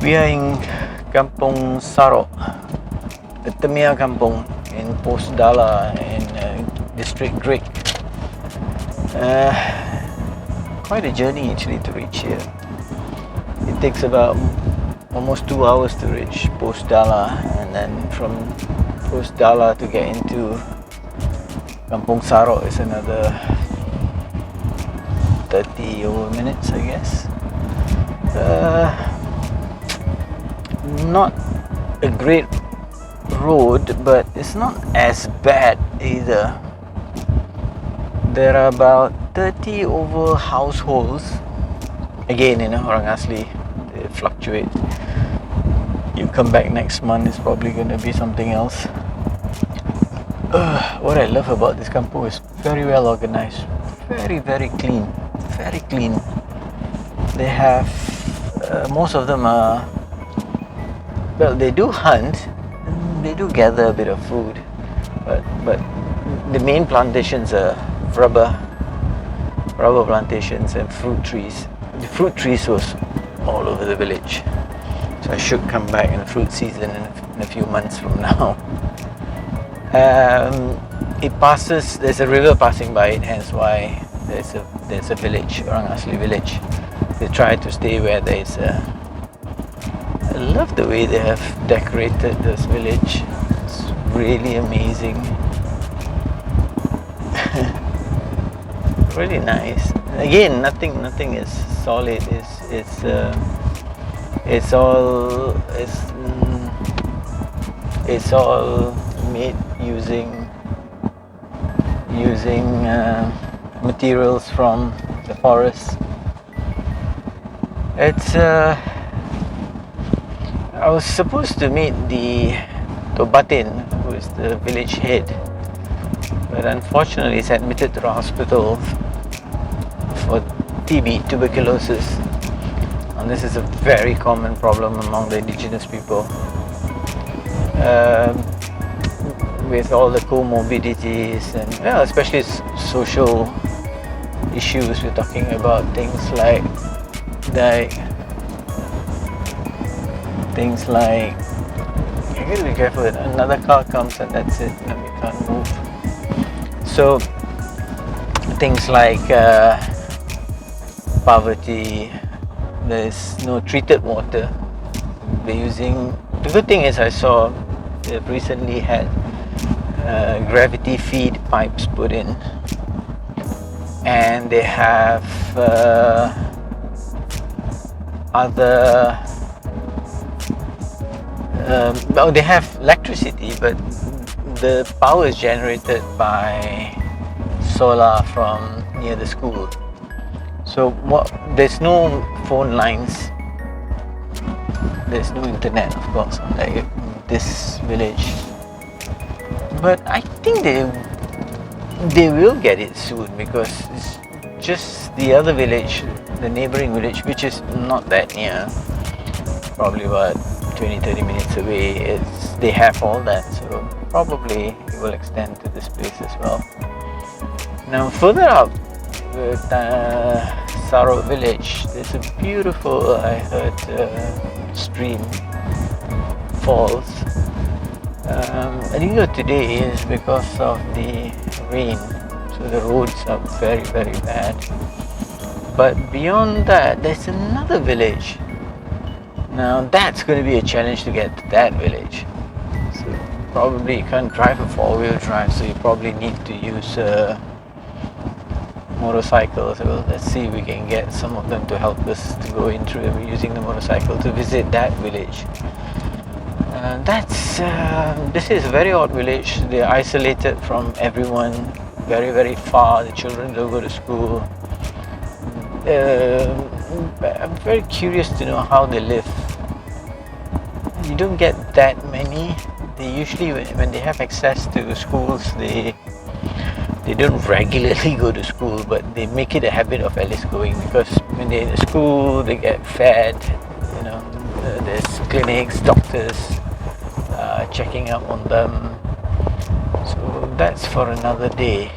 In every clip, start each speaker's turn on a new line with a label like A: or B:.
A: We are in Kampung Sarok, the Temia Kampung in Post Dala in District Drake. Quite a journey actually to reach here. It takes about almost 2 hours to reach Post Dala, and then from Post Dala to get into Kampung Sarok is another 30 over minutes, I guess. Not a great road, but it's not as bad either. There are about 30 over households. Again, orang asli, they fluctuate. You come back next month, it's probably going to be something else. What I love about this kampung is very well organized, very clean, very clean. They have most of them are, well, they do hunt, they do gather a bit of food, but the main plantations are rubber plantations and fruit trees. The fruit trees was all over the village, so I should come back in the fruit season in a few months from now. It passes, there's a river passing by it, hence why there's a village, orang asli village. They try to stay where there is a. I love the way they have decorated this village. It's really amazing. Really nice. Again, nothing is solid. It's all made using materials from the forest. It's I was supposed to meet the Tobatin, who is the village head, but unfortunately he's admitted to the hospital for TB, tuberculosis, and this is a very common problem among the indigenous people, with all the comorbidities and especially social issues. We're talking about things like I gotta be careful. Another car comes and that's it, and we can't move. So things like poverty. There's no treated water. They're using. The good thing is I saw they've recently had gravity feed pipes put in, and they have they have electricity, but the power is generated by solar from near the school. So there's no phone lines, there's no internet, of course, like this village. But I think they will get it soon, because it's just the other village, the neighboring village, which is not that near, probably about 20-30 minutes away. They have all that, so probably it will extend to this place as well. Now further up with Sarok village, there's a beautiful, I heard, stream, falls. And today is because of the rain, so the roads are very bad. But beyond that, there's another village. Now that's going to be a challenge to get to that village. So probably you can't drive a 4-wheel drive, so you probably need to use motorcycles. Well, let's see if we can get some of them to help us to go in through using the motorcycle to visit that village. This is a very odd village. They're isolated from everyone, very far. The children don't go to school. I'm very curious to know how they live. You don't get that many. They usually, when they have access to schools, they don't regularly go to school, but they make it a habit of at least going, because when they're in school, they get fed. There's clinics, doctors checking up on them. So that's for another day.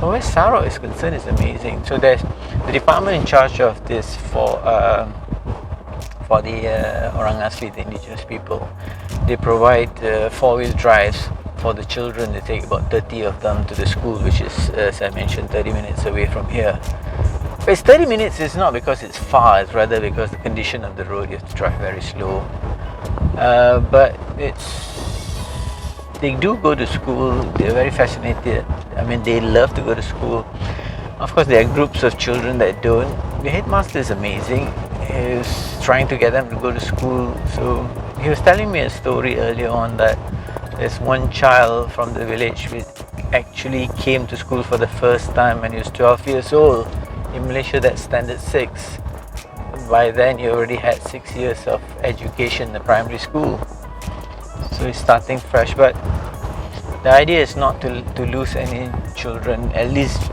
A: But where Sarok is concerned is amazing. So there's the department in charge of this for the orang asli, the indigenous people. They provide 4-wheel drives for the children. They take about 30 of them to the school, which is, as I mentioned, 30 minutes away from here. But it's 30 minutes, it's not because it's far, it's rather because the condition of the road, you have to drive very slow. But they do go to school, they're very fascinated. I mean, they love to go to school. Of course, there are groups of children that don't. The headmaster is amazing. He's trying to get them to go to school. So he was telling me a story earlier on that there's one child from the village which actually came to school for the first time when he was 12 years old. In Malaysia, that's standard 6. By then, he already had 6 years of education in the primary school. So he's starting fresh. But the idea is not to lose any children. At least,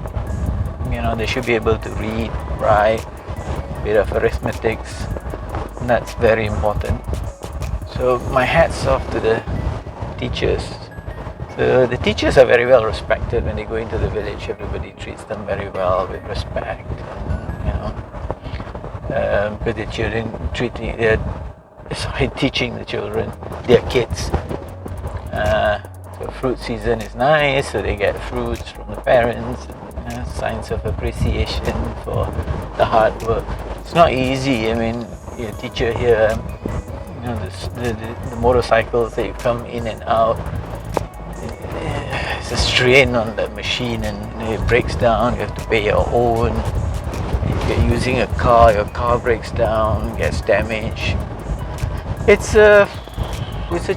A: they should be able to read, write, a bit of arithmetics. And that's very important. So my hat's off to the teachers. So the teachers are very well respected when they go into the village. Everybody treats them very well with respect. But the children teaching the children, their kids. So fruit season is nice, so they get fruits from the parents. Signs of appreciation for the hard work. It's not easy. I mean, your teacher here, the motorcycles that you come in and out, it's a strain on the machine, and it breaks down. You have to pay your own. If you're using a car, your car breaks down, gets damaged. It's a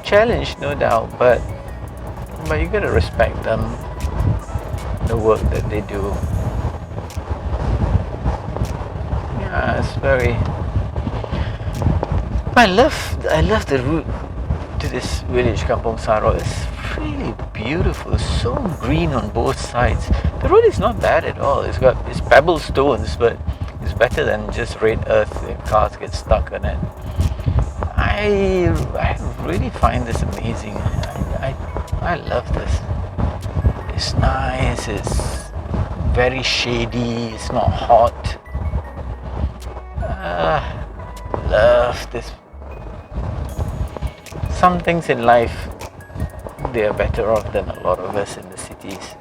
A: challenge, no doubt, but you gotta respect them, the work that they do. Yeah, it's very. I love the route to this village, Kampung Sarok. It's really beautiful, so green on both sides. The road is not bad at all. It's pebble stones, but it's better than just red earth if cars get stuck on it. I really find this amazing. I love this. It's nice, it's very shady, it's not hot. Love this. Some things in life, they are better off than a lot of us in the cities.